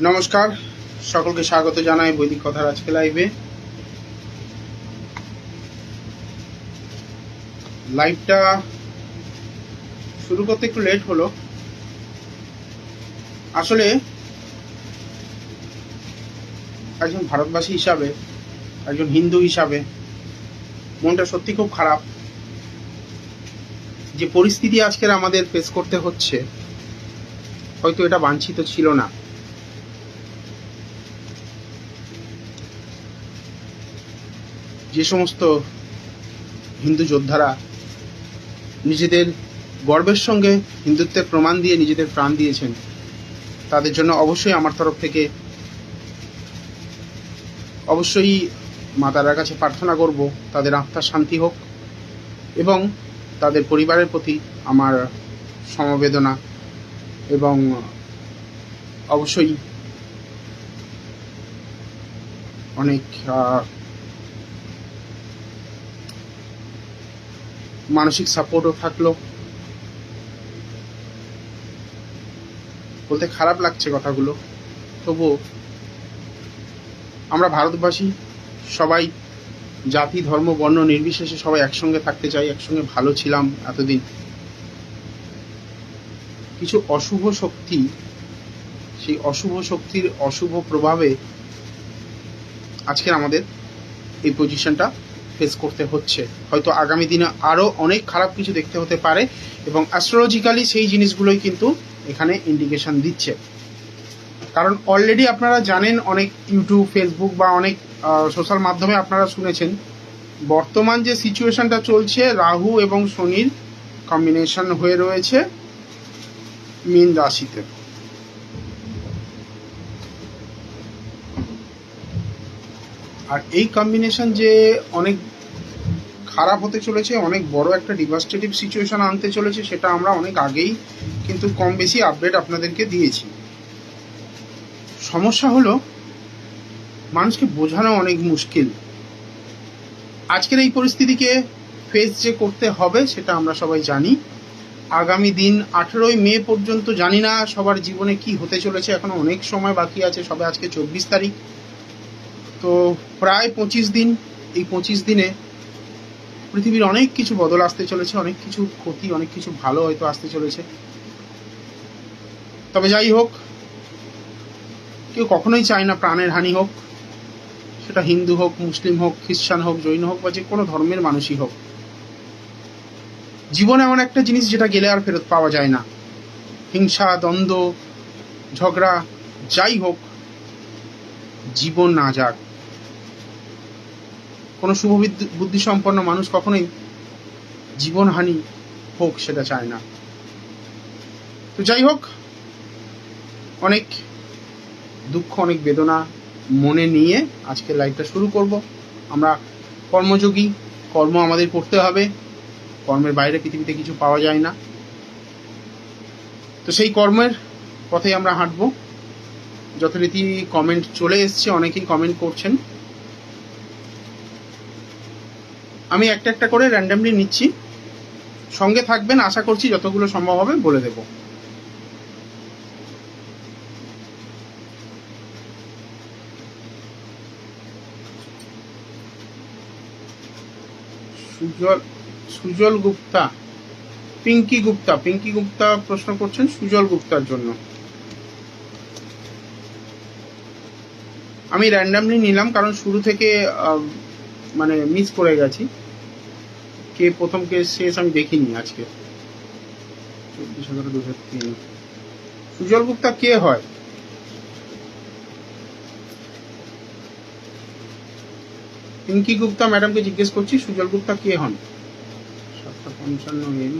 নমস্কার, সকলকে স্বাগত জানাই বৈদিক কথার আজকে লাইভটা শুরু করতে একটু লেট হলো। আসলে একজন ভারতবাসী হিসাবে, একজন হিন্দু হিসাবে মনটা সত্যি খুব খারাপ। যে পরিস্থিতি আজকের আমাদের ফেস করতে হচ্ছে, হয়তো এটা বাঞ্ছিত ছিল না। যে সমস্ত হিন্দু যোদ্ধারা নিজেদের গর্বের সঙ্গে হিন্দুত্বের প্রমাণ দিয়ে নিজেদের প্রাণ দিয়েছেন, তাদের জন্য অবশ্যই আমার তরফ থেকে অবশ্যই মা তারার কাছে প্রার্থনা করব তাদের আত্মার শান্তি হোক এবং তাদের পরিবারের প্রতি আমার সমবেদনা এবং অবশ্যই অনেক মানসিক সাপোর্টও থাকলো। বলতে খারাপ লাগছে কথাগুলো, তবুও আমরা ভারতবাসী সবাই জাতি ধর্ম বর্ণ নির্বিশেষে সবাই একসঙ্গে থাকতে চাই, একসঙ্গে ভালো ছিলাম এতদিন। কিছু অশুভ শক্তি, সেই অশুভ শক্তির অশুভ প্রভাবে আজকের আমাদের এই পজিশনটা ফেস করতে হচ্ছে। হয়তো আগামী দিনে আরও অনেক খারাপ কিছু দেখতে হতে পারে এবং অ্যাস্ট্রোলজিক্যালি সেই জিনিসগুলোই কিন্তু এখানে ইন্ডিকেশন দিচ্ছে। কারণ অলরেডি আপনারা জানেন, অনেক ইউটিউব ফেসবুক বা অনেক সোশ্যাল মাধ্যমে আপনারা শুনেছেন, বর্তমান যে সিচুয়েশনটা চলছে, রাহু এবং শনির কম্বিনেশন হয়ে রয়েছে মীন রাশিতে। আর এই কম্বিনেশন যে অনেক খারাপ হতে চলেছে, অনেক বড় একটা ডিভাস্টেটিভ সিচুয়েশন আনতে চলেছে, সেটা আমরা অনেক আগেই কিন্তু কম বেশি আপডেট আপনাদেরকে দিয়েছি। সমস্যা হলো মানুষকে বোঝানো অনেক মুশকিল। আজকের এই পরিস্থিতিকে ফেস যে করতে হবে সেটা আমরা সবাই জানি। আগামী দিন 18ই মে পর্যন্ত জানি না সবার জীবনে কি হতে চলেছে, এখনো অনেক সময় বাকি আছে, সবে আজকে 24 তারিখ, তো প্রায় 25 দিন। এই 25 দিনে পৃথিবীর অনেক কিছু বদল আসতে চলেছে, অনেক কিছু ক্ষতি, অনেক কিছু ভালো হয়তো আসতে চলেছে। তবে যাই হোক, কেউ কখনোই চায় না প্রাণের হানি হোক, সেটা হিন্দু হোক, মুসলিম হোক, খ্রিস্টান হোক, জৈন হোক বা যে কোনো ধর্মের মানুষই হোক। জীবন এমন একটা জিনিস যেটা গেলে আর ফেরত পাওয়া যায় না। হিংসা, দ্বন্দ্ব, ঝগড়া যাই হোক, জীবন না যাক। কোনো শুভ বুদ্ধিসম্পন্ন মানুষ কখনোই জীবনহানি হোক সেটা চায় না। তো যাই হোক, অনেক দুঃখ, অনেক বেদনা মনে নিয়ে আজকে লাইভটা শুরু করব। আমরা কর্মযোগী, কর্ম আমাদের করতে হবে, কর্মের বাইরে পৃথিবীতে কিছু পাওয়া যায় না। তো সেই কর্মের পথে আমরা হাঁটবো। যথারীতি কমেন্ট চলে এসছে, অনেকেই কমেন্ট করছেন। আমি একটা একটা করে র্যান্ডামলি নিচ্ছি, সঙ্গে থাকবেন, আশা করছি যতগুলো সম্ভব হবে বলে দেব। সুজল গুপ্তা, পিঙ্কি গুপ্তা প্রশ্ন করছেন সুজল গুপ্তার জন্য। আমি র্যান্ডামলি নিলাম কারণ শুরু থেকে মানে মিস করে গেছি, কে প্রথম কে শেষ আমি দেখিনি আজকে। 24/11/2003। সুজল গুপ্তা কে হয়? পিঙ্কি গুপ্তা ম্যাডামকে জিজ্ঞেস করছি, সুজল গুপ্তা কে হন? 7:55 AM।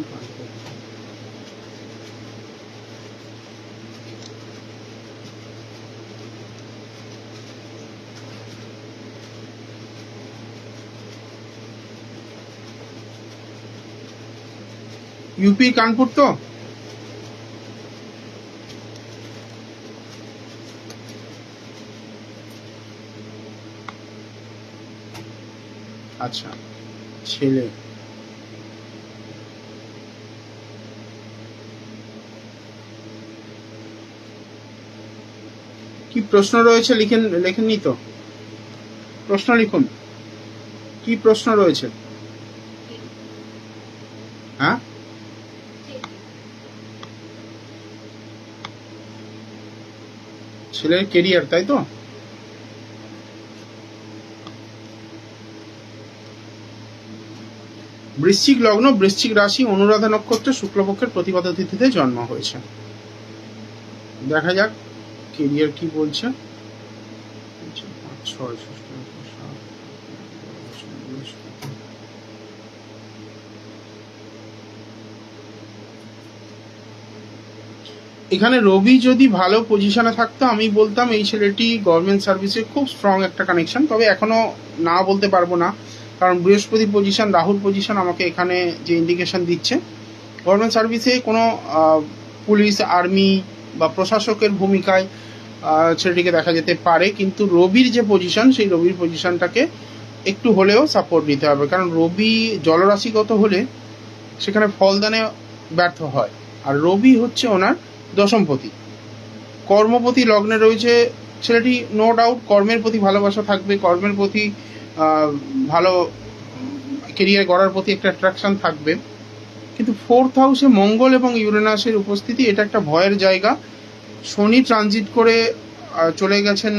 यूपी कानपुर तो अच्छा ছেলে। কি কি প্রশ্ন রয়েছে লেখেননি তো? প্রশ্ন লিখুন, কি প্রশ্ন রয়েছে? হ্যাঁ, ছেলের কেরিয়ার, তাই তো? বৃশ্চিক লগ্ন, বৃশ্চিক রাশি, অনুরাধা নক্ষত্রে, শুক্লপক্ষের প্রতিপদ তিথিতে জন্ম হয়েছে। দেখা যাক কেরিয়ার কি বলছে। এখানে রবি যদি ভালো পজিশনে থাকতো আমি বলতাম এই ছেলেটি গভর্নমেন্ট সার্ভিসে খুব স্ট্রং একটা কানেকশন, তবে এখনো না বলতে পারবো না, কারণ বৃহস্পতি পজিশন, রাহুর পজিশন আমাকে এখানে যে ইন্ডিকেশন দিচ্ছে গভর্নমেন্ট সার্ভিসে কোনো পুলিশ, আর্মি বা প্রশাসকের ভূমিকায় ছেলেটিকে দেখা যেতে পারে, কিন্তু রবির যে পজিশন সেই রবির পজিশনটাকে একটু হলেও সাপোর্ট দিতে হবে, কারণ রবি জলরাশিগত হলে সেখানে ফলদানে ব্যর্থ হয়, আর রবি হচ্ছে ওনার দশমপতি, কর্মপতি লগ্নে রয়েছে ছেলেটি। নো ডাউট কর্মের প্রতি ভালোবাসা থাকবে, কর্মের প্রতি ভালো কেরিয়ার গড়ার প্রতি একটা অ্যাট্রাকশন থাকবে, কিন্তু 4th হাউসে মঙ্গল এবং ইউরেনাসের উপস্থিতি এটা একটা ভয়ের জায়গা। শনি ট্রানজিট করে চলে গেছেন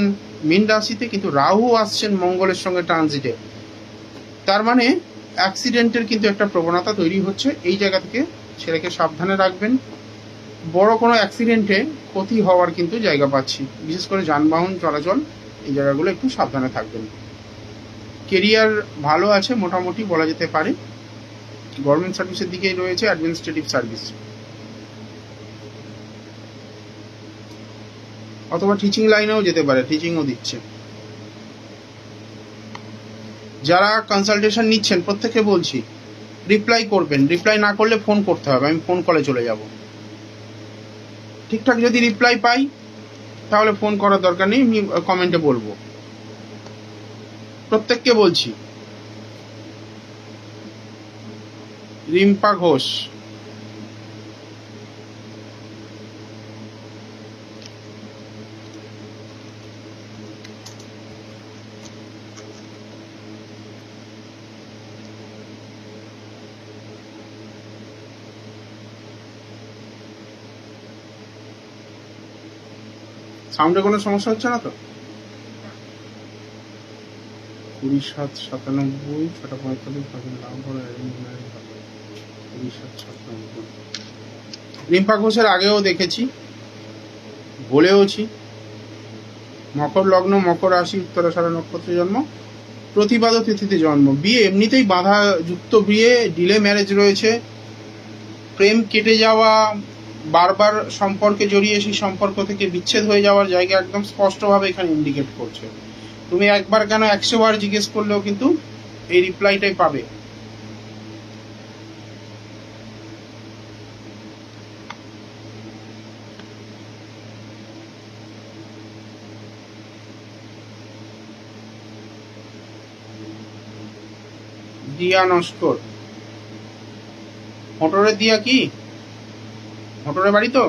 মীন রাশিতে, কিন্তু রাহু আসছেন মঙ্গলের সঙ্গে ট্রানজিটে, তার মানে অ্যাক্সিডেন্টের কিন্তু একটা প্রবণতা তৈরি হচ্ছে। এই জায়গা থেকে ছেলেকে সাবধানে রাখবেন, বড় কোনো অ্যাক্সিডেন্টে ক্ষতি হওয়ার কিন্তু জায়গা পাচ্ছি, বিশেষ করে যানবাহন চলাচল এই জায়গাগুলো একটু সাবধানে থাকবেন। কেরিয়ার ভালো আছে মোটামুটি বলা যেতে পারে, গভর্নমেন্ট সার্ভিসের দিকেই রয়েছে, অ্যাডমিনিস্ট্রেটিভ সার্ভিস অথবা টিচিং লাইনেও যেতে পারে, টিচিংও দিচ্ছে। যারা কনসালটেশন নিচ্ছেন প্রত্যেককে বলছি রিপ্লাই করবেন, রিপ্লাই না করলে ফোন করতে হবে, আমি ফোন কলে চলে যাব। ঠিকঠাক যদি রিপ্লাই পাই তাহলে ফোন করার দরকার নেই, আমি কমেন্টে বলবো, প্রত্যেককে বলছি। রিম্পা ঘোষ, সাউন্ডে কোনো সমস্যা হচ্ছে না তো? 2797 রিম্পা ঘোষের আগেও দেখেছি, বলেওছি। মকর লগ্ন, মকর রাশি, উত্তরাষাঢ়া নক্ষত্রে জন্ম, প্রতিপাদ তিথিতে জন্ম। বিয়ে এমনিতেই বাধা যুক্ত বিয়ে, ডিলে ম্যারেজ রয়েছে, প্রেম কেটে যাওয়া, বারবার সম্পর্কে জড়িয়ে সেই সম্পর্ক থেকে বিচ্ছেদ হয়ে যাওয়ার জায়গা একদম স্পষ্টভাবে এখানে ইন্ডিকেট করছে। তুমি একবার কেন 100 বার জিজ্ঞেস করলেও কিন্তু এই রিপ্লাইটাই পাবে। দিয়া নস্কর, মোটরের দিয়া কি মোটরের বাড়ি তো?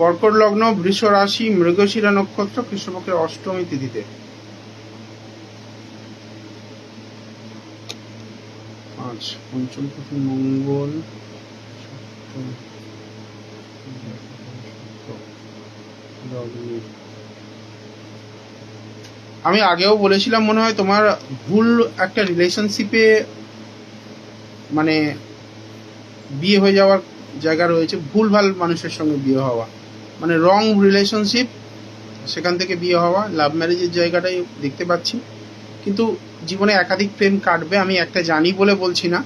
কর্কট লগ্ন, বৃষ রাশি, মৃগশিরা নক্ষত্র, কৃষ্ণপক্ষের অষ্টমী তিথিতে। পঞ্চমপতি মঙ্গল, আমি আগেও বলেছিলাম মনে হয় তোমার ভুল একটা রিলেশনশিপে মানে বিয়ে হয়ে যাওয়ার জায়গা রয়েছে, ভুলভাল মানুষের সঙ্গে বিয়ে হওয়া, মানে রং রিলেশনশিপ, সেখান থেকে বিয়ে হওয়া, লাভ ম্যারেজের জায়গাটাই দেখতে পাচ্ছি। কিন্তু জীবনে একাধিক প্রেম কাটবে, আমি একটা জানি বলে বলছি না,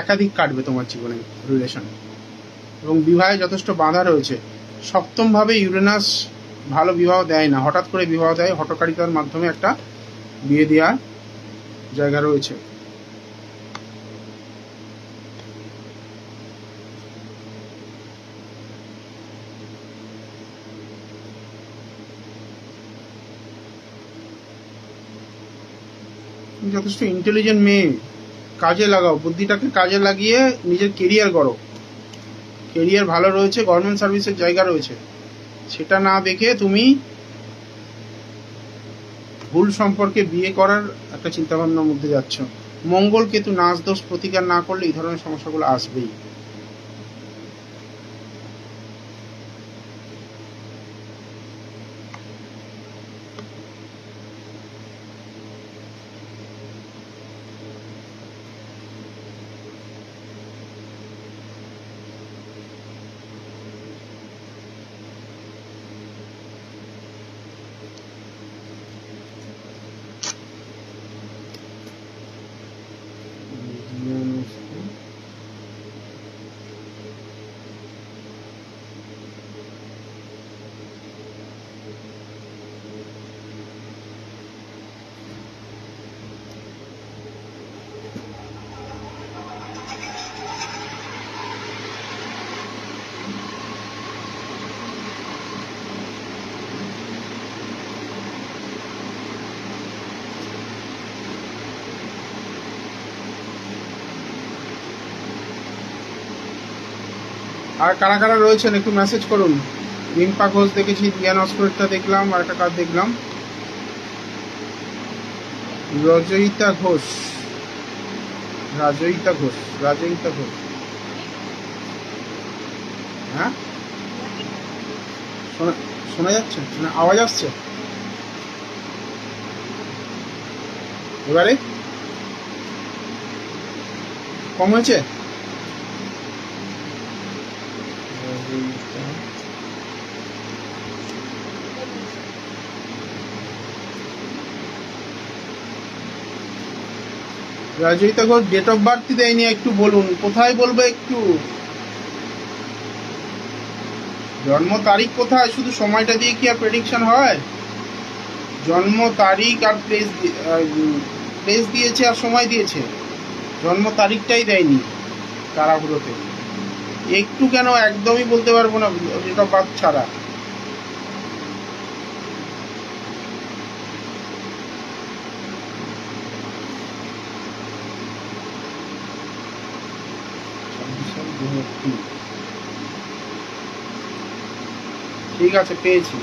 একাধিক কাটবে তোমার জীবনে রিলেশন, এবং বিবাহে যথেষ্ট বাধা রয়েছে। সপ্তমভাবে ইউরেনাস ভালো বিবাহ দেয় না, হঠাৎ করে বিবাহ দেয়, হঠকারিতার মাধ্যমে একটা বিয়ে দেওয়ার জায়গা রয়েছে। যথেষ্ট ইন্টেলিজেন্ট মেয়ে, কাজে লাগাও, বুদ্ধিটাকে কাজে লাগিয়ে নিজের কেরিয়ার করো। কেরিয়ার ভালো রয়েছে, গভর্নমেন্ট সার্ভিসের জায়গা রয়েছে, সেটা না দেখে তুমি ভুল সম্পর্কে বিয়ে করার একটা চিন্তাভাবনার মধ্যে যাচ্ছ। মঙ্গল কেতু নাচ দোষ প্রতিকার না করলে এই ধরনের সমস্যাগুলো আসবেই। আর কারা কারা রয়েছেন একটু মেসেজ করুন। রিম্পা ঘোষ দেখেছি, রিয়া নস্করটা দেখলাম, আর একটা কার্ড দেখলাম, রাজয়িতা ঘোষ, রাজয়িতা ঘোষ, রাজয়িতা ঘোষ। হ্যাঁ, শোনা যাচ্ছে না? আওয়াজ আসছে এবারে? কম হয়েছে? রাজয়িতা ঘোষ ডেট অফ বার্থ দেয়নি, একটু বলুন কোথায়, বলবো একটু জন্ম তারিখ কোথায়, শুধু সময়টা দিয়ে কি আর প্রেডিকশন হয়? জন্ম তারিখ আর প্লেস দিয়েছে আর সময় দিয়েছে, জন্ম তারিখটাই দেয়নি তাড়াহুড়োতে। একটু কেন, একদমই বলতে পারবো না ডেট অফ বার্থ ছাড়া। ঠিক আছে, পেয়েছি।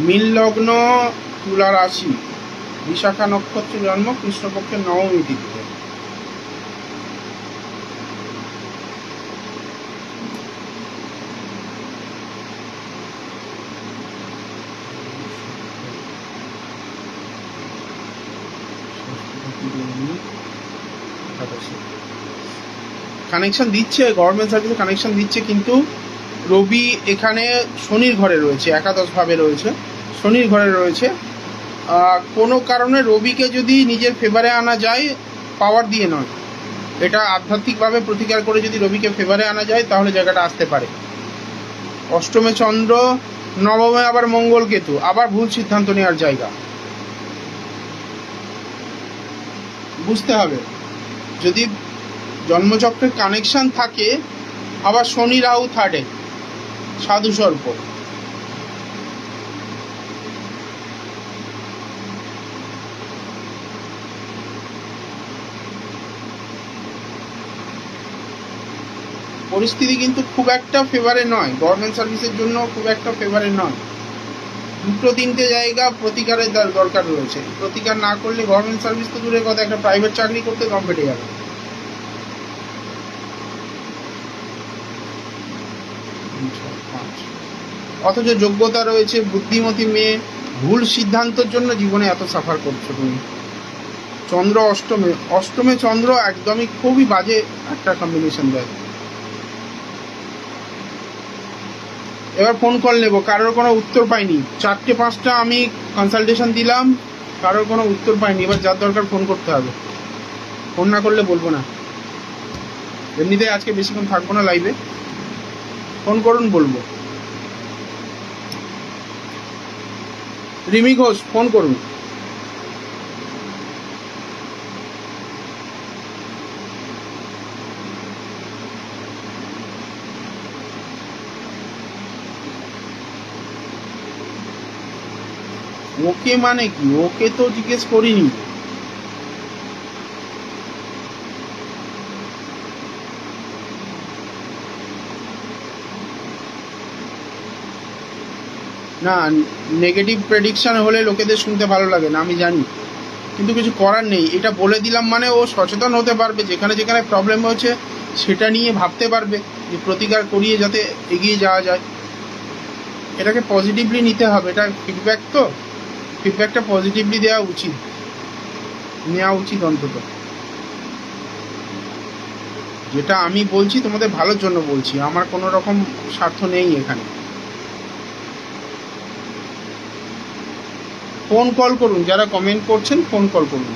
মীন লগ্ন, তুলা রাশি, বিশাখা নক্ষত্রে জন্ম, কৃষ্ণপক্ষের নবমী তিথিতে। কানেকশন দিচ্ছে, গভর্নমেন্ট সার্ভিসে কানেকশন দিচ্ছে, কিন্তু রবি এখানে শনির ঘরে রয়েছে, একাদশ ভাবে রয়েছে, শনির ঘরে রয়েছে। কোনো কারণে রবিকে যদি নিজের ফেভারে আনা যায়, পাওয়ার দিয়ে নয়, এটা আধ্যাত্মিকভাবে প্রতিকার করে যদি রবিকে ফেভারে আনা যায় তাহলে জায়গাটা আসতে পারে। অষ্টমে চন্দ্র, নবমে আবার মঙ্গল কেতু, আবার ভুল সিদ্ধান্ত নেওয়ার জায়গা। বুঝতে হবে, যদি জন্মচক্রের কানেকশন থাকে, আবার শনি রাহু থার্ডে, সাধু সর্প। পরিস্থিতি কিন্তু খুব একটা ফেভারে নয়, গভর্নমেন্ট সার্ভিসের জন্য খুব একটা ফেভারে নয়। দুটো তিনটে জায়গা প্রতিকারের দরকার রয়েছে, প্রতিকার না করলে গভর্নমেন্ট সার্ভিস তো দূরের কথা, একটা প্রাইভেট চাকরি করতে দম পেটে যাবে। অথচ যোগ্যতা রয়েছে, বুদ্ধিমতী মেয়ে, ভুল সিদ্ধান্তের জন্য জীবনে এত সাফার করছো তুমি। চন্দ্র অষ্টমে, অষ্টমে চন্দ্র একদমই খুবই বাজে একটা কম্বিনেশন দেয়। এবার ফোন কল নেব, কারোর কোনো উত্তর পাইনি। 4টে 5টা আমি কনসালটেশন দিলাম, কারোর কোনো উত্তর পাইনি। এবার যার দরকার ফোন করতে হবে, ফোন না করলে বলবো না। এমনিতে আজকে বেশিক্ষণ থাকবো না লাইভে, ফোন করুন বলবো। রিমি ঘোষ ফোন করুন। ওকে মানে কি? ওকে তো জিজ্ঞেস করিনি। না, নেগেটিভ প্রেডিকশন হলে লোকেদের শুনতে ভালো লাগে না, আমি জানি, কিন্তু কিছু করার নেই। এটা বলে দিলাম মানে ও সচেতন হতে পারবে, যেখানে যেখানে প্রবলেম হচ্ছে সেটা নিয়ে ভাবতে পারবে যে প্রতিকার করিয়ে যাতে এগিয়ে যাওয়া যায়। এটাকে পজিটিভলি নিতে হবে, এটা ফিডব্যাক, তো ফিডব্যাকটা পজিটিভলি দেওয়া উচিত, নেওয়া উচিত অন্তত। যেটা আমি বলছি তোমাদের ভালোর জন্য বলছি, আমার কোনো রকম স্বার্থ নেই এখানে। ফোন কল করুন, যারা কমেন্ট করছেন ফোন কল করুন।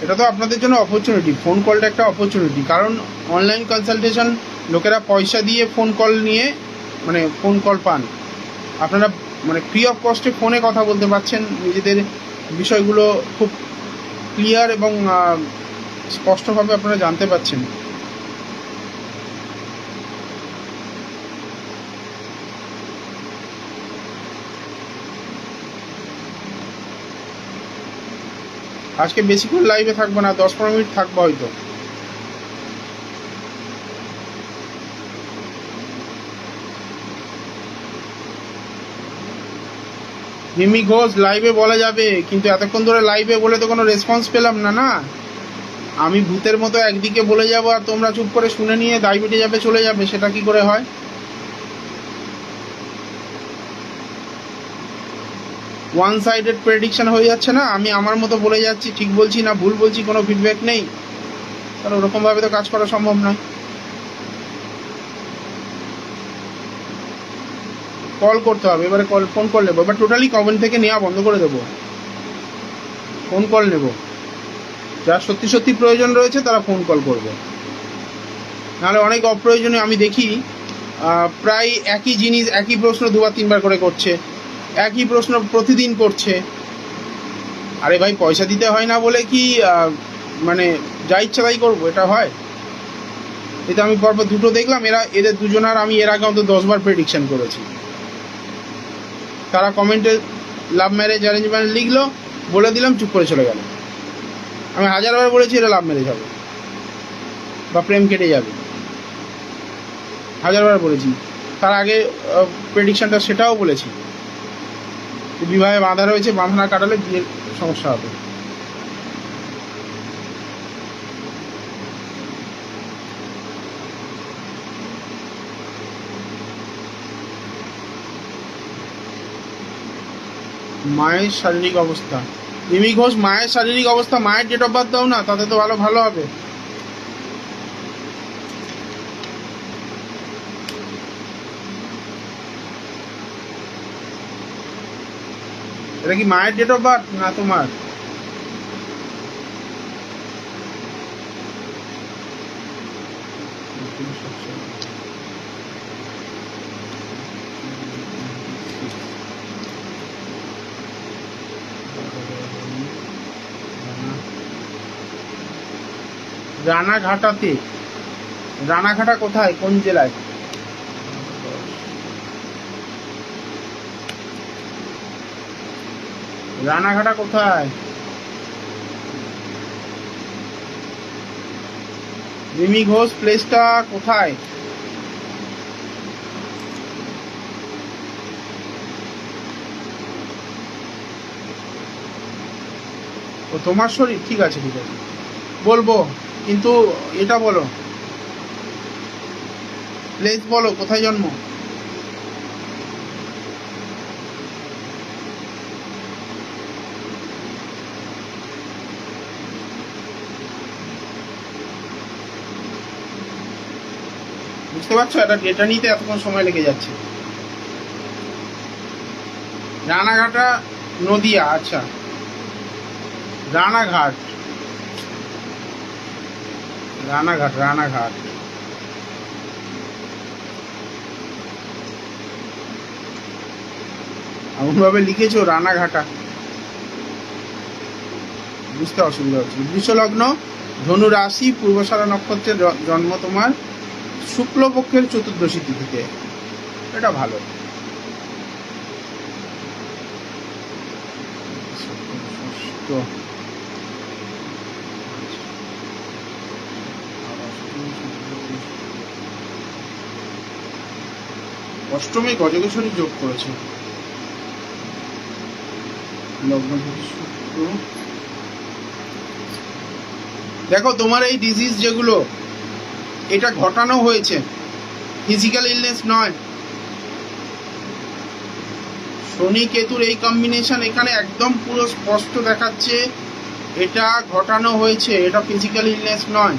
এটা তো আপনাদের জন্য অপরচুনিটি, ফোন কলটা একটা অপরচুনিটি। কারণ অনলাইন কনসালটেশন লোকেরা পয়সা দিয়ে ফোন কল নিয়ে মানে ফোন কল পান। আপনারা মানে ফ্রি অফ কস্টে ফোনে কথা বলতে পারছেন, নিজেদের বিষয়গুলো খুব ক্লিয়ার এবং স্পষ্টভাবে আপনারা জানতে পারছেন। আজকে বেশিক্ষণ লাইভে থাকবো না, 10-15 মিনিট থাকবো হয়তো। মিমি ঘোষ লাইভে বলা যাবে, কিন্তু এতক্ষণ ধরে লাইভে বলে তো কোনো রেসপন্স পেলাম না। না, আমি ভূতের মতো একদিকে বলে যাবো আর তোমরা চুপ করে শুনে নিয়ে দায় মিটে যাবে, চলে যাবে, সেটা কি করে হয়? ওয়ান সাইডেড প্রেডিকশন হয়ে যাচ্ছে না। আমি আমার মতো বলে যাচ্ছি, ঠিক বলছি না ভুল বলছি, কোনো ফিডব্যাক নেই, তাহলে ওরকমভাবে তো কাজ করা সম্ভব নয়। কল করতে হবে, এবারে ফোন কল নেবো, এবার টোটালি কমেন্ট থেকে নেওয়া বন্ধ করে দেবো, ফোন কল নেব। যার সত্যি সত্যি প্রয়োজন রয়েছে তারা ফোন কল করবে, নাহলে অনেক অপ্রয়োজনীয় আমি দেখি প্রায় একই জিনিস, একই প্রশ্ন 2-3 বার করে করছে, একই প্রশ্ন প্রতিদিন করছে। আরে ভাই, পয়সা দিতে হয় না বলে কি মানে যা ইচ্ছা তাই করবো? এটা হয়? এটা আমি পরপর 2টো দেখলাম, এদের দুজনার আমি এর আগে অন্তত 10 বার প্রেডিকশন করেছি। তারা কমেন্টে লাভ ম্যারেজ অ্যারেঞ্জ ম্যারেজ লিখলো, বলে দিলাম, চুপ করে চলে গেল। আমি 1000বার বলেছি এটা লাভ ম্যারেজ হবে বা প্রেম কেটে যাবে, 1000বার বলেছি। তার আগে প্রেডিকশনটা সেটাও বলেছি, বিবাহে বাঁধা রয়েছে, বাঁধা না কাটালে বিয়ের সমস্যা হবে। মায়ের শারীরিক অবস্থা, রিমি ঘোষ মায়ের শারীরিক অবস্থা, মায়ের ডেট অফ বার্থ দাও না, তাতে তো ভালো হবে। এটা কি মায়ের ডেট অফ বার্থ না তোমার? রানাঘাটাতে? রানাঘাটা কোথায়, কোন জেলায়? রানাঘাটা কোথায়? রিমি ঘোষ প্লেসটা কোথায়? ও তোমার শরীর, ঠিক আছে ঠিক আছে, বলবো, কিন্তু এটা বলো, প্লেস বলো, কোথায় জন্ম? বুঝতে পারছো? এটা নিতে এতক্ষণ সময় লেগে যাচ্ছে। রানাঘাটা নদিয়া, আচ্ছা রানাঘাট রানাঘাট রানাঘাট এমন ভাবে লিখেছো রানাঘাটা, বুঝতে অসুবিধা হচ্ছে। বৃষলগ্ন, ধনু রাশি, পূর্বশারা নক্ষত্রের জন্ম তোমার, শুক্লপক্ষের চতুর্দশী তিথিতে, এটা ভালো। অষ্টমী গজকেশ্বরী যোগ করেছে, লগ্ন শুক্র। দেখো তোমার এই ডিজিজ যেগুলো, এটা ঘটানো হয়েছে, ফিজিক্যাল ইলনেস নয়। শনি কেতুর এই কম্বিনেশন এখানে একদম পুরো স্পষ্ট দেখাচ্ছে, এটা ঘটানো হয়েছে, এটা ফিজিক্যাল ইলনেস নয়।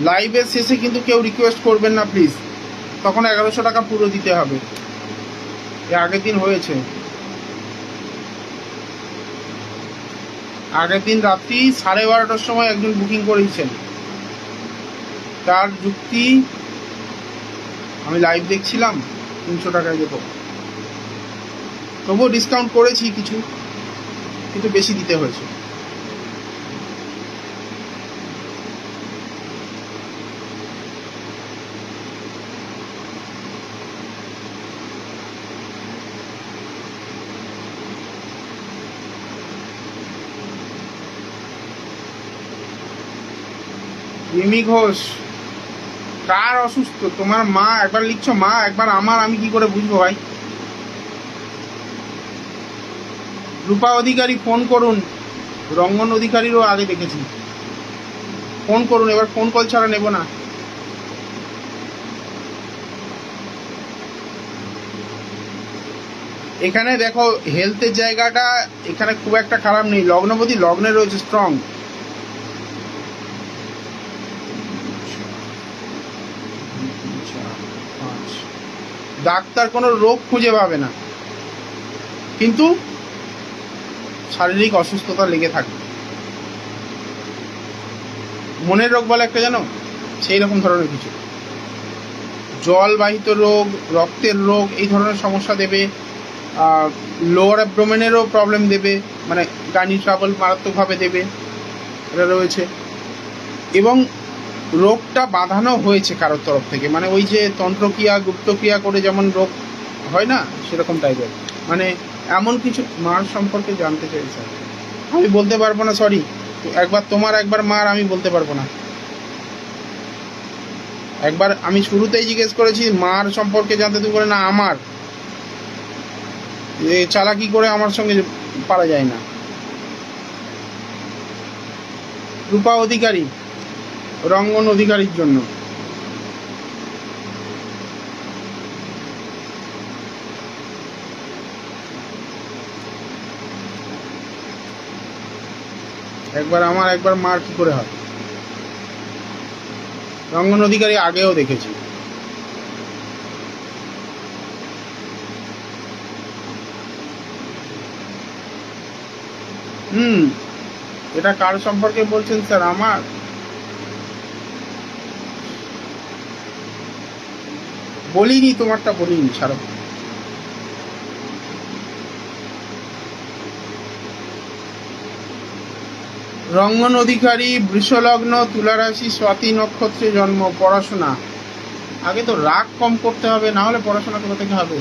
লাইভের শেষে কিন্তু কেউ রিকোয়েস্ট করবেন না প্লিজ, তখন 1100 টাকা পুরো দিতে হবে। আগের দিন হয়েছে, আগের দিন রাত্রি 12:30টার সময় একজন বুকিং করেছেন, তার যুক্তি আমি লাইভ দেখছিলাম 300 টাকায় দেবো, তবুও ডিসকাউন্ট করেছি কিছু, কিন্তু বেশি দিতে হয়েছে। রিমি ঘোষ, কার অসুস্থ? তোমার মা? একবার লিখছো মা, একবার আমার, আমি কি করে বুঝবো ভাই? রূপা অধিকারী ফোন করুন, রঙ্গন অধিকারীরও আগে দেখেছি, ফোন করুন, এবার ফোন কল ছাড়া নেব না। এখানে দেখো হেলথের জায়গাটা এখানে খুব একটা খারাপ নেই, লগ্নপতি লগ্নে রয়েছে স্ট্রং। ডাক্তার কোনো রোগ খুঁজে পাবে না, কিন্তু শারীরিক অসুস্থতা লেগে থাকবে। মনের রোগ বলে একটা, জানো, সেই রকম ধরনের কিছু, জলবাহিত রোগ, রক্তের রোগ, এই ধরনের সমস্যা দেবে। লোয়ার অ্যাবডোমেনেরও প্রবলেম দেবে, মানে গানি ট্রাবল মারাত্মকভাবে দেবে, এটা রয়েছে। এবং রোগটা বাঁধানো হয়েছে কারোর তরফ থেকে, মানে ওই যে তন্ত্রক্রিয়া গুপ্তক্রিয়া করে যেমন রোগ হয় না, সেরকম টাইপের, মানে এমন কিছু। মার সম্পর্কে জানতে চাইছে, আমি বলতে পারবো না, সরি। একবার তোমার, একবার মার, আমি বলতে পারবো না। একবার আমি শুরুতেই জিজ্ঞেস করেছি মার সম্পর্কে জানতে, তুমি বলে না আমার, চালাকি করে আমার সঙ্গে পারা যায় না। রূপা অধিকারী, রঙ্গন অধিকারীর জন্য। একবার আমার, একবার মার, কি করে হয়? রঙ্গন অধিকারী আগেও দেখেছি। এটা কার সম্পর্কে বলছেন স্যার? আমার বলিনি, তোমারটা বলিনি, ছাড়ো। রঙ্গন অধিকারী, বৃষলগ্ন, তুলারাশি, স্বাতী নক্ষত্রে জন্ম। পড়াশোনা, আগে তো রাগ কম করতে হবে, না হলে পড়াশোনা কোথা থেকে হবে?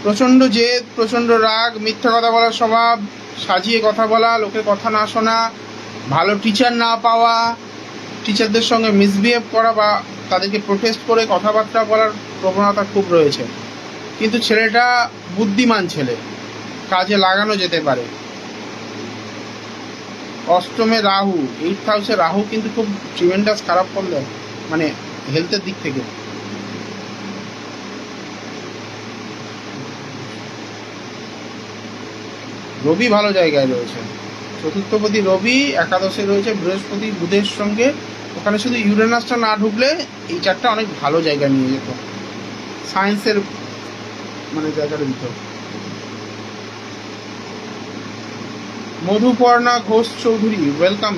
প্রচণ্ড জেদ, প্রচণ্ড রাগ, মিথ্যা কথা বলার স্বভাব, সাজিয়ে কথা বলা, লোকের কথা না শোনা, ভালো টিচার না পাওয়া, টিচারদের সঙ্গে মিসবিহেভ করা বা তাদেরকে প্রোটেস্ট করে কথাবার্তা বলার প্রবণতা খুব রয়েছে। কিন্তু ছেলেটা বুদ্ধিমান ছেলে, কাজে লাগানো যেতে পারে। অষ্টমে রাহু, 8th হাউসে রাহু কিন্তু খুব ট্রিমেন্ডাস খারাপ ফল দেয়, মানে হেলথের দিক থেকে। রবি ভালো জায়গায় রয়েছে, চতুর্থপতি রবি, একাদশে রয়েছে বৃহস্পতি বুধের সঙ্গে। ওখানে শুধু ইউরেনাসটা না ঢুকলে এই চারটা অনেক ভালো জায়গা নিয়ে যেত, সায়েন্সের মানে জায়গাটা দিত। মধুপর্ণা ঘোষ চৌধুরী, ওয়েলকাম।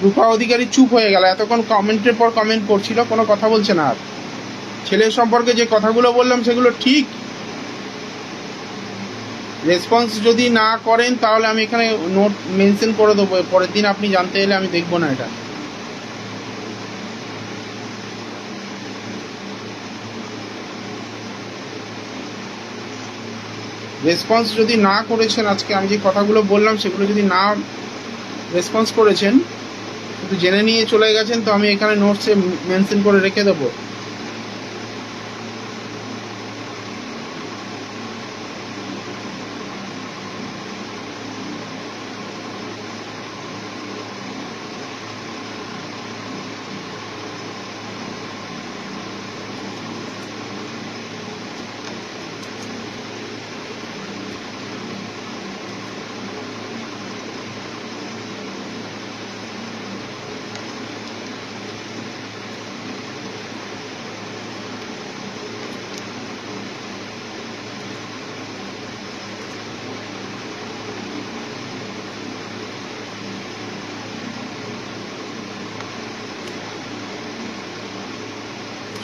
রূপা অধিকারী চুপ হয়ে গেল, এতক্ষণ কমেন্টের পর কমেন্ট করছিল, কোনো কথা বলছে না আর। ছেলের সম্পর্কে যে কথাগুলো বললাম সেগুলো ঠিক। রেসপন্স যদি না করেন তাহলে আমি এখানে নোট মেনশন করে দেবো, পরের দিন আপনি জানতে এলে আমি দেখবো না এটা। রেসপন্স যদি না করেছেন, আজকে আমি যে কথাগুলো বললাম সেগুলো যদি না রেসপন্স করেছেন, শুধু জেনে নিয়ে চলে গেছেন, তো আমি এখানে নোটসে মেনশন করে রেখে দেবো।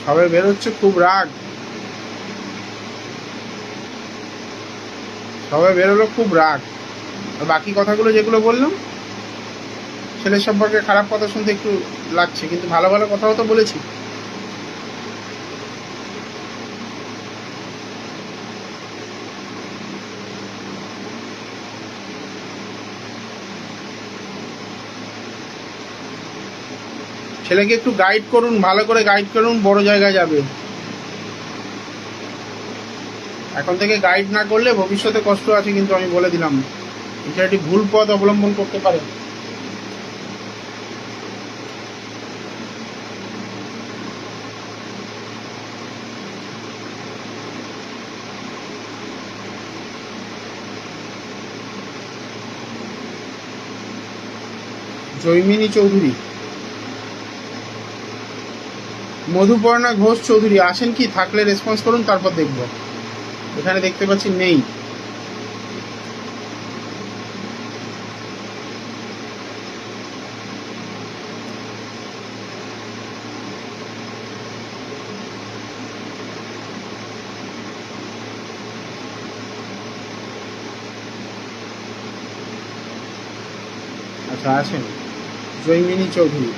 সবে বেরোচ্ছে খুব রাগ, সবে বেরোলো খুব রাগ। আর বাকি কথাগুলো যেগুলো বললাম, ছেলের সম্পর্কে খারাপ কথা শুনতে একটু লাগছে, কিন্তু ভালো ভালো কথাও তো বলেছি। ছেলেকে একটু গাইড করুন, ভালো করে গাইড করুন, বড় জায়গায় যাবে। এখন থেকে গাইড না করলে ভবিষ্যতে কষ্ট আছে, কিন্তু আমি বলে দিলাম, এটা একটি ভুল পথ অবলম্বন করতে পারে। জৈমিনী চৌধুরী, মধুপর্ণা ঘোষ চৌধুরী, আসেন কি? থাকলে রেসপন্স করুন, তারপর দেখব। এখানে দেখতে পাচ্ছি নেই। আচ্ছা, আছেন জৈমিনী চৌধুরী।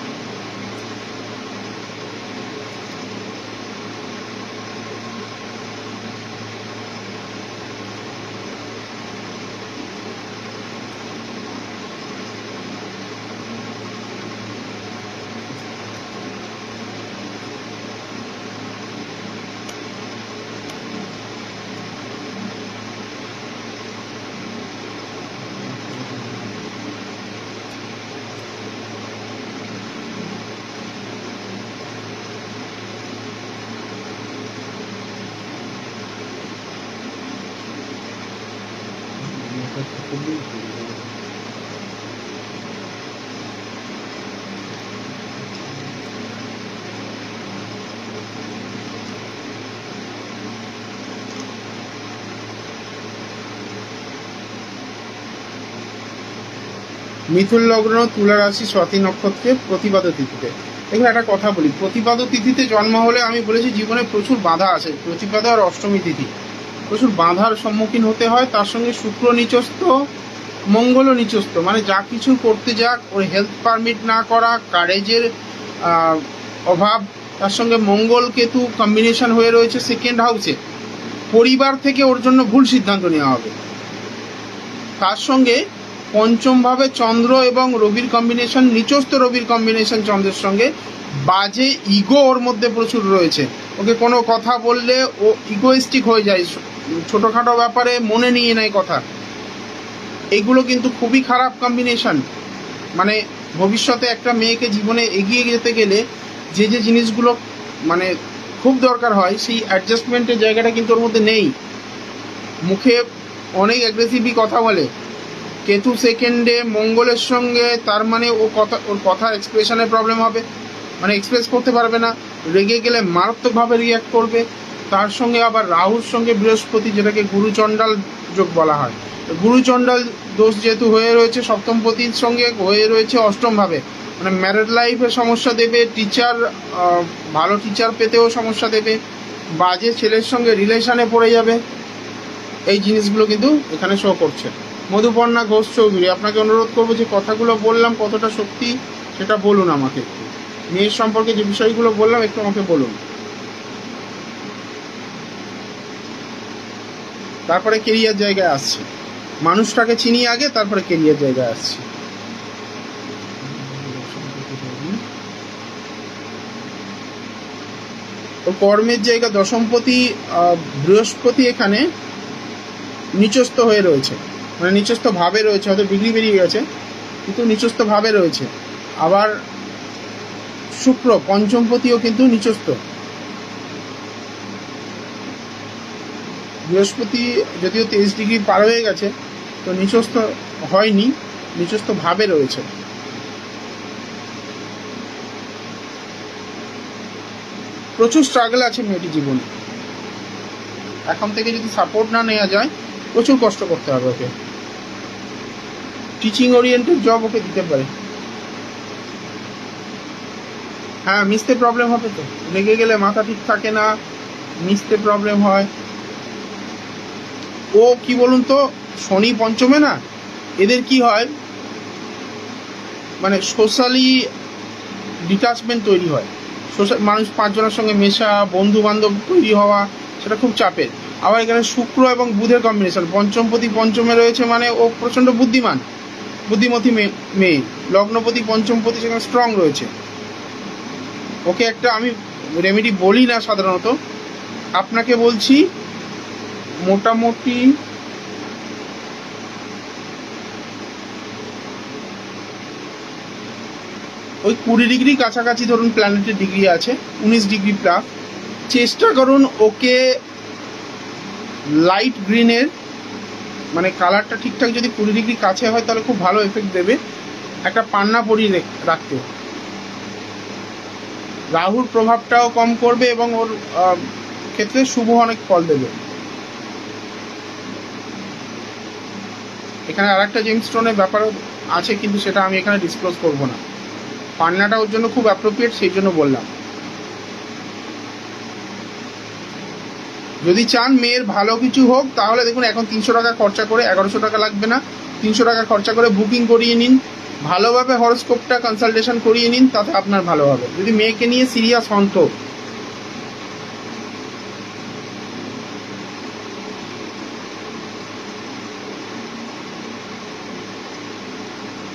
মিথুন লগ্ন, তুলা রাশি, স্বাতী নক্ষত্রে, প্রতিপাদ তিথিতে। দেখুন, একটা কথা বলি, প্রতিপাদ তিথিতে জন্ম হলে আমি বলেছি জীবনে প্রচুর বাধা আছে। প্রতিপাদ আর অষ্টমী তিথি, প্রচুর বাধার সম্মুখীন হতে হয়। তার সঙ্গে শুক্র নিচস্থ, মঙ্গলও নিচস্থ, মানে যা কিছু করতে যাক ওর হেলথ পারমিট না করা, কারেজের অভাব, তার সঙ্গে মঙ্গল কেতু কম্বিনেশন হয়ে রয়েছে সেকেন্ড হাউসে, পরিবার থেকে ওর জন্য ভুল সিদ্ধান্ত নেওয়া হবে। তার সঙ্গে পঞ্চমভাবে চন্দ্র এবং রবির কম্বিনেশন, নিচস্থ রবির কম্বিনেশন চন্দ্রের সঙ্গে, বাজে ইগো ওর মধ্যে প্রচুর রয়েছে। ওকে কোনো কথা বললে ও ইগোইস্টিক হয়ে যায়, ছোটোখাটো ব্যাপারে মনে নিয়ে নেয় কথা। এগুলো কিন্তু খুবই খারাপ কম্বিনেশন। মানে ভবিষ্যতে একটা মেয়েকে জীবনে এগিয়ে যেতে গেলে যে যে জিনিসগুলো মানে খুব দরকার হয়, সেই অ্যাডজাস্টমেন্টের জায়গাটা কিন্তু ওর মধ্যে নেই। মুখে অনেক অ্যাগ্রেসিভলি কথা বলে। কেতু সেকেন্ডে মঙ্গলের সঙ্গে, তার মানে ওর কথার এক্সপ্রেশনের প্রবলেম হবে, মানে এক্সপ্রেস করতে পারবে না, রেগে গেলে মারাত্মকভাবে রিয়্যাক্ট করবে। তার সঙ্গে আবার রাহুর সঙ্গে বৃহস্পতি, যেটাকে গুরুচণ্ডাল যোগ বলা হয়, গুরুচণ্ডাল দোষ যেহেতু হয়ে রয়েছে, সপ্তমপতির সঙ্গে হয়ে রয়েছে অষ্টমভাবে, মানে ম্যারিড লাইফে সমস্যা দেবে, টিচার ভালো টিচার পেতেও সমস্যা দেবে, বাজে ছেলের সঙ্গে রিলেশনে পড়ে যাবে। এই জিনিসগুলো কিন্তু এখানে শো করছে। মধুপর্ণা ঘোষ চৌধুরী, আপনাকে অনুরোধ করবো যে কথাগুলো বললাম কতটা সত্যি সেটা বলুন আমাকে। একটু মেয়ের সম্পর্কে যে বিষয়গুলো বললাম একটু আমাকে বলুন। তারপরে কেরিয়ার জায়গায় আসছে, মানুষটাকে চিনি আগে, তারপরে কেরিয়ার জায়গায় আসছে। তো কর্মের জায়গা দশমপতি বৃহস্পতি এখানে নিচস্থ হয়ে রয়েছে, মানে নিচস্থ ভাবে রয়েছে, হয়তো ডিগ্রি বেরিয়ে গেছে কিন্তু নিচস্থ ভাবে রয়েছে। আবার শুক্র পঞ্চমপতিও কিন্তু নিচস্থ। বৃহস্পতি যদিও 23 ডিগ্রি পার হয়ে গেছে, তো নিচস্থ হয়নি, নিচস্থ ভাবে রয়েছে। প্রচুর স্ট্রাগল আছে মেয়েটি জীবনে। এখন থেকে যদি সাপোর্ট না নেওয়া যায় প্রচুর কষ্ট করতে হবে ওকে। টিচিং ওরিয়েন্টেড জব ওকে দিতে পারে। হ্যাঁ, মিশতে প্রবলেম হবে তো, রেগে গেলে মাথা ঠিক থাকে না, মিশতে প্রবলেম হয়। ও কি বলুন তো, শনি পঞ্চমে না, এদের কি হয় মানে সোশ্যালি ডিটাচমেন্ট তৈরি হয়, মানুষ 5 জনের সঙ্গে মেশা, বন্ধু বান্ধব তৈরি হওয়া, সেটা খুব চাপের। আবার এখানে শুক্র এবং বুধের কম্বিনেশন, পঞ্চমপতি পঞ্চমে রয়েছে, মানে ও প্রচণ্ড বুদ্ধিমান, বুদ্ধিমতী মেয়ে। লগ্নপতি পঞ্চমপতি সেখানে স্ট্রং রয়েছে। ওকে একটা আমি রেমেডি বলি না সাধারণত, আপনাকে বলছি মোটামুটি ওই 20 ডিগ্রি কাছাকাছি ধরুন প্ল্যানেটের ডিগ্রি আছে, 19 ডিগ্রি প্লাস। চেষ্টা করুন ওকে লাইট গ্রিনের, মানে কালারটা ঠিকঠাক যদি 20 ডিগ্রি কাছে হয় তাহলে খুব ভালো এফেক্ট দেবে, একটা পান্না পরিয়ে রাখতে। রাহুর প্রভাবটাও কম করবে এবং ওর ক্ষেত্রে শুভ অনেক ফল দেবে। এখানে আর একটা জেমস্টোনের ব্যাপারও আছে, কিন্তু সেটা আমি এখানে ডিসক্লোজ করব না। পান্নাটা ওর জন্য খুব অ্যাপ্রোপ্রিয়েট, সেই জন্য বললাম। যদি চান মেয়ের ভালো কিছু হোক তাহলে দেখুন এখন 300 টাকা খরচা করে, 1100 টাকা লাগবে না, 300 টাকা খরচা করে বুকিং করিয়ে নিন, ভালোভাবে হরোস্কোপটা কনসালটেশন করিয়ে নিন, তাতে আপনার ভালো হবে। যদি মেয়েকে নিয়ে সিরিয়াস হন তো।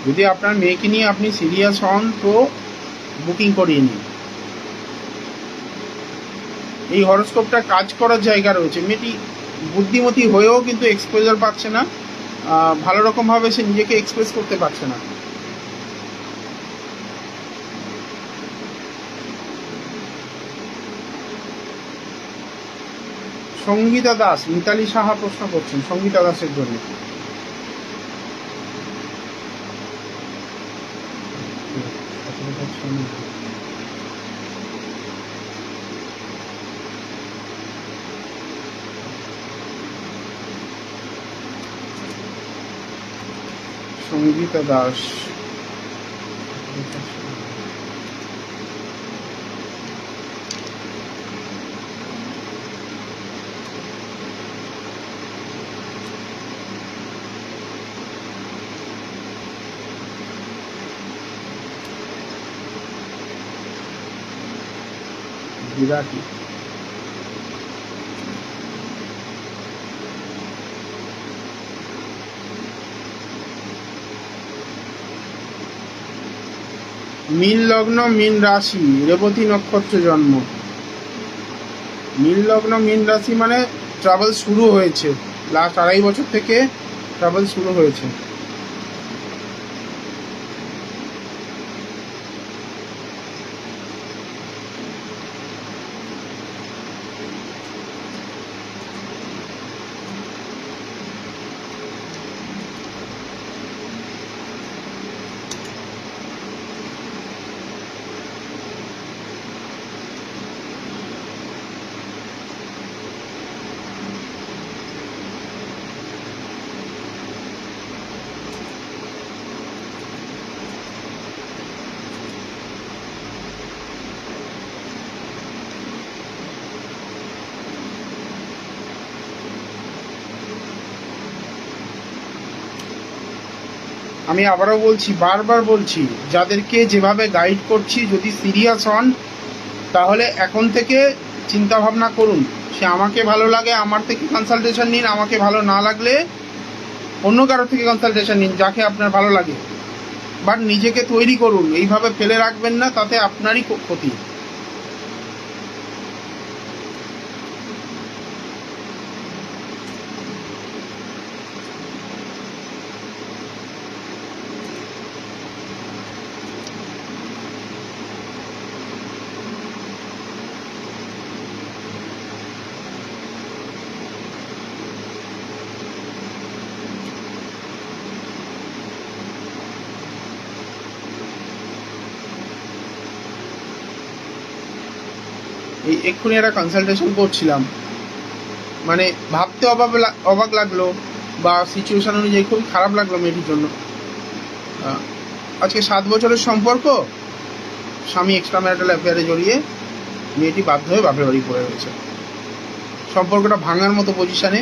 যদি আপনার মেয়েকে নিয়ে আপনি সিরিয়াস হন তো বুকিং করিয়ে নিন। এই হরোস্কোপটা কাজ করার জায়গা রয়েছে। মেয়েটি বুদ্ধিমতী হয়েও কিন্তু এক্সপোজার পাচ্ছে না, ভালো রকমভাবে সে নিজেকে এক্সপ্রেস করতে পারছে না। সঙ্গীতা দাস, মিতালি সাহা প্রশ্ন করছেন সঙ্গীতা দাসের জন্য। সঙ্গীতা দাস, রাখি। মীন লগ্ন, মীন রাশি, রেবতী নক্ষত্রে জন্ম। মীন লগ্ন, মীন রাশি মানে ট্রাভেল শুরু হয়েছে, লাস্ট 2.5 বছর থেকে ট্রাভেল শুরু হয়েছে। আমি আবারও বলছি, বারবার বলছি, যাদেরকে যেভাবে গাইড করছি যদি সিরিয়াস হন তাহলে এখন থেকে চিন্তা ভাবনা করুন। সে আমাকে ভালো লাগে আমার থেকে কনসালটেশন নিন, আমাকে ভালো না লাগলে অন্য কারোর থেকে কনসালটেশন নিন, যাকে আপনার ভালো লাগে। বাট নিজেকে তৈরি করুন, এইভাবে ফেলে রাখবেন না, তাতে আপনারই ক্ষতি। এই এক্ষুনি একটা কনসালটেশন করছিলাম, মানে ভাবতে অবাক লাগলো বা সিচুয়েশন অনুযায়ী খুবই খারাপ লাগলো মেয়েটির জন্য। আজকে 7 বছরের সম্পর্ক, স্বামী এক্সট্রা ম্যারিটাল অ্যাফেয়ারে জড়িয়ে মেয়েটি বাধ্য হয়ে বাপের বাড়ি পড়ে রয়েছে। সম্পর্কটা ভাঙার মতো পজিশানে।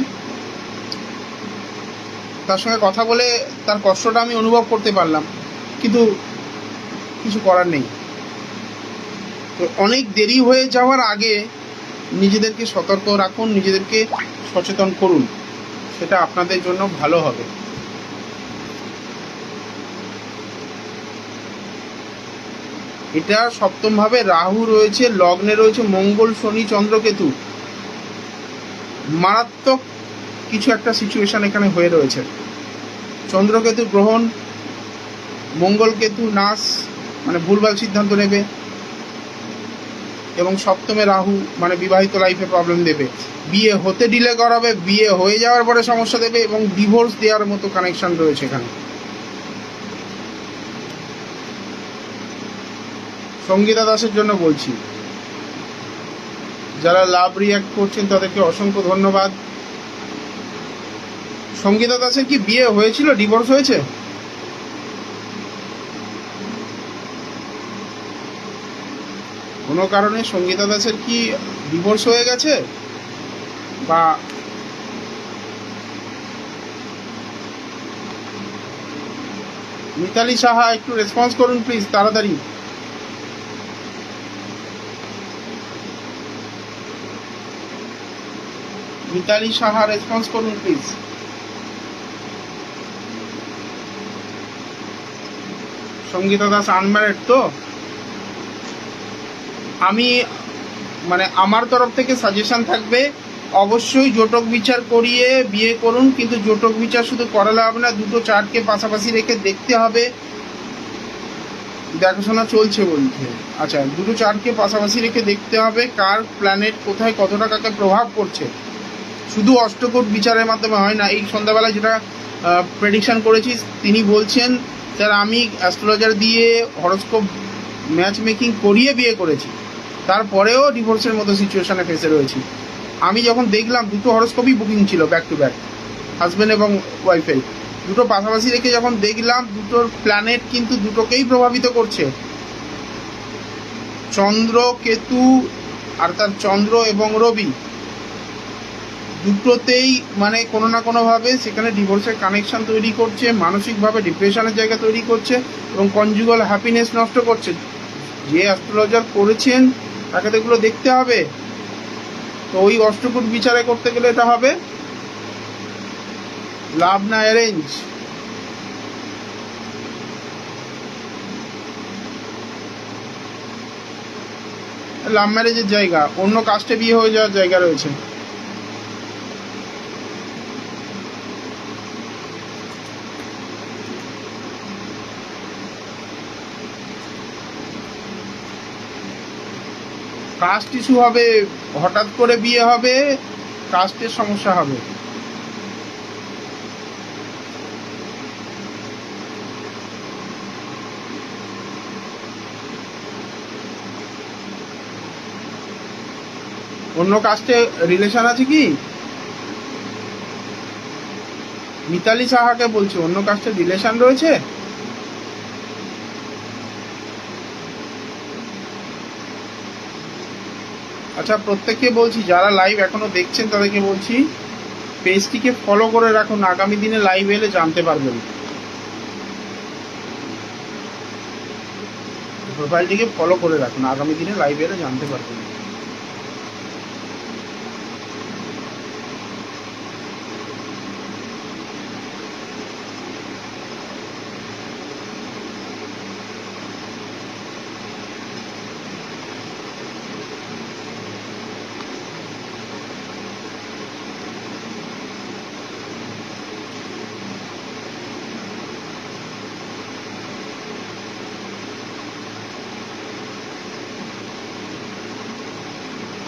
তার সঙ্গে কথা বলে তার কষ্টটা আমি অনুভব করতে পারলাম, কিন্তু কিছু করার নেই। তো অনেক দেরি হয়ে যাওয়ার আগে নিজেদেরকে সতর্ক রাখুন, নিজেদেরকে সচেতন করুন, সেটা আপনাদের জন্য ভালো হবে। এটা সপ্তমভাবে রাহু রয়েছে, লগ্নে রয়েছে মঙ্গল, শনি, চন্দ্রকেতু। মারাত্মক কিছু একটা সিচুয়েশন এখানে হয়ে রয়েছে। চন্দ্রকেতু গ্রহণ, মঙ্গল কেতু নাশ, মানে ভুলভাল সিদ্ধান্ত নেবে, এবং সপ্তমে রাহু মানে বিবাহিত লাইফে প্রবলেম দেবে, বিয়ে হতে ডিলে করাবে, বিয়ে হয়ে যাওয়ার পরে সমস্যা দেবে, এবং ডিভোর্স দেওয়ার মতো কানেকশন রয়েছে এখানে। সঙ্গীতা দাসের জন্য বলছি, যারা লাভ রিয়াক্ট করছেন তাদেরকে অসংখ্য ধন্যবাদ। সঙ্গীতা দাসের কি বিয়ে হয়েছিল, ডিভোর্স হয়েছে? কোনো কারণে সঙ্গীতা দাসের কি ডিভোর্স হয়ে গেছে? বা মিতালি সাহা একটু রেসপন্স করুন প্লিজ, তাড়াতাড়ি। মিতালি সাহা রেসপন্স করুন প্লিজ। সঙ্গীতা দাস আনম্যারিড তো? আমি মানে আমার তরফ থেকে সাজেশন থাকবে, অবশ্যই জোটক বিচার করিয়ে বিয়ে করুন, কিন্তু জোটক বিচার শুধু করালে হবে না, দুটো চার্টকে পাশাপাশি রেখে দেখতে হবে। দেখাশোনা চলছে বলছে, আচ্ছা, দুটো চার্টকে পাশাপাশি রেখে দেখতে হবে কার প্ল্যানেট কোথায় কতটা কাকে প্রভাব করছে। শুধু অষ্টকূট বিচারের মাধ্যমে হয় না। এই সন্ধ্যাবেলায় যেটা প্রেডিকশন করেছি, তিনি বলছেন স্যার আমি অ্যাস্ট্রোলজার দিয়ে হরোস্কোপ ম্যাচ মেকিং করিয়ে বিয়ে করেছি, তারপরেও ডিভোর্সের মতো সিচুয়েশনে ফেসে রয়েছি। আমি যখন দেখলাম দুটো হরোস্কোপই বুকিং ছিল ব্যাক টু ব্যাক, হাজব্যান্ড এবং ওয়াইফের, দুটো পাশাপাশি রেখে যখন দেখলাম দুটোর প্ল্যানেট কিন্তু দুটোকেই প্রভাবিত করছে। চন্দ্র কেতু, আর তার চন্দ্র এবং রবি দুটোতেই মানে কোনো না কোনোভাবে সেখানে ডিভোর্সের কানেকশন তৈরি করছে, মানসিকভাবে ডিপ্রেশনের জায়গা তৈরি করছে, এবং কনজুগাল হ্যাপিনেস নষ্ট করছে। যে অ্যাস্ট্রোলজার করেছেন তাকে তো এগুলো দেখতে হবে। তো ওই অষ্টকূট বিচারে করতে গেলে এটা হবে লাভ না অ্যারেঞ্জ। লাভ ম্যারেজের জায়গা, অন্য কাস্টে বিয়ে হয়ে যাওয়ার জায়গা রয়েছে। কাস্ট ইস্যু হবে, হঠাৎ করে বিয়ে হবে, কাস্টের সমস্যা হবে। অন্য কাস্টে রিলেশন আছে কি? মিতালি সাহাকে বলছি, অন্য কাস্টে রিলেশন রয়েছে? আচ্ছা, প্রত্যেককে বলছি যারা লাইভ এখনো দেখছেন তাদেরকে বলছি পেজটিকে ফলো করে রাখুন, আগামী দিনে লাইভ এলে জানতে পারবেন। প্রোফাইলটিকে ফলো করে রাখুন, আগামী দিনে লাইভ এলে জানতে পারবেন।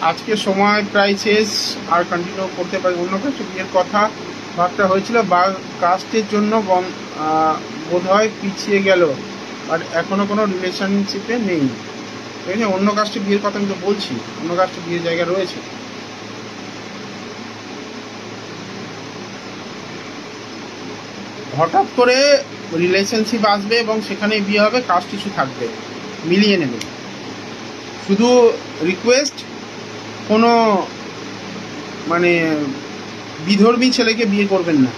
আজকে সময় প্রায় শেষ, আর কন্টিনিউ করতে পারি। অন্য কাস্টে বিয়ের কথা ভাবটা হয়েছিল বা কাস্টের জন্য বোধ হয় পিছিয়ে গেল, আর এখনো কোনো রিলেশনশিপে নেই। ঠিক আছে, অন্য কাস্টে বিয়ের কথা আমি তো বলছি, অন্য কাস্টে বিয়ের জায়গা রয়েছে। হঠাৎ করে রিলেশনশিপ আসবে এবং সেখানে বিয়ে হবে, কাস্ট ইস্যু থাকবে, মিলিয়ে নেবে। শুধু রিকোয়েস্ট, কোনো মানে বিধর্মী ছেলেকে বিয়ে করবেন না,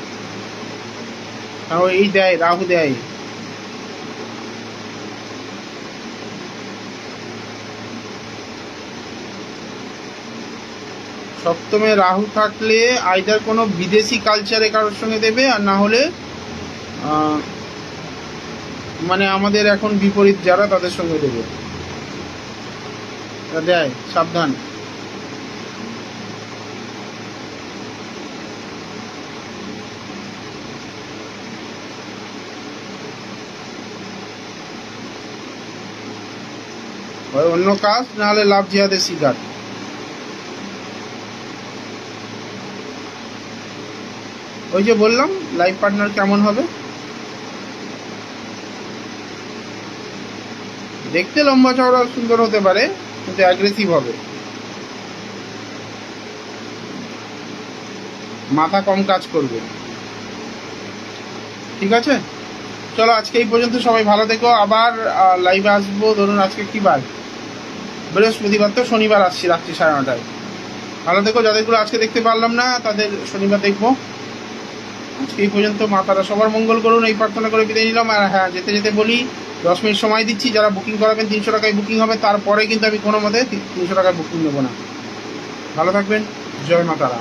কারণ এই দেয়, রাহু দেয়। সপ্তমে রাহু থাকলে আইদার কোনো বিদেশি কালচারে কারোর সঙ্গে দেবে, আর না হলে মানে আমাদের এখন বিপরীত যারা তাদের সঙ্গে দেবে, দেয়, সাবধান। হয় অন্য কাজ, না হলে লাভ জিহাদের শিকার। ওই যে বললাম লাইফ পার্টনার কেমন হবে, দেখতে লম্বা চওড়া সুন্দর হতে পারে, কিন্তু অ্যাগ্রেসিভ হবে, মাথা কম কাজ করবে। ঠিক আছে, চলো আজকে এই পর্যন্ত, সবাই ভালো থেকো। আবার লাইভে আসবো, ধরুন আজকে কি বার, বৃহস্পতিবার, তো শনিবার আসছি রাত্রি 9:30টায়। ভালো থেকো। যাদেরগুলো আজকে দেখতে পারলাম না তাদের শনিবার দেখবো। আজকে এই পর্যন্ত, মা তারা সবার মঙ্গল করুন, এই প্রার্থনা করে বিদায় নিলাম। আর হ্যাঁ, যেতে যেতে বলি 10 মিনিট সময় দিচ্ছি, যারা বুকিং করাবেন 300 টাকায় বুকিং হবে, তারপরে কিন্তু আমি কোনো মতে 300 টাকায় বুকিং নেবো না। ভালো থাকবেন, জয় মা তারা।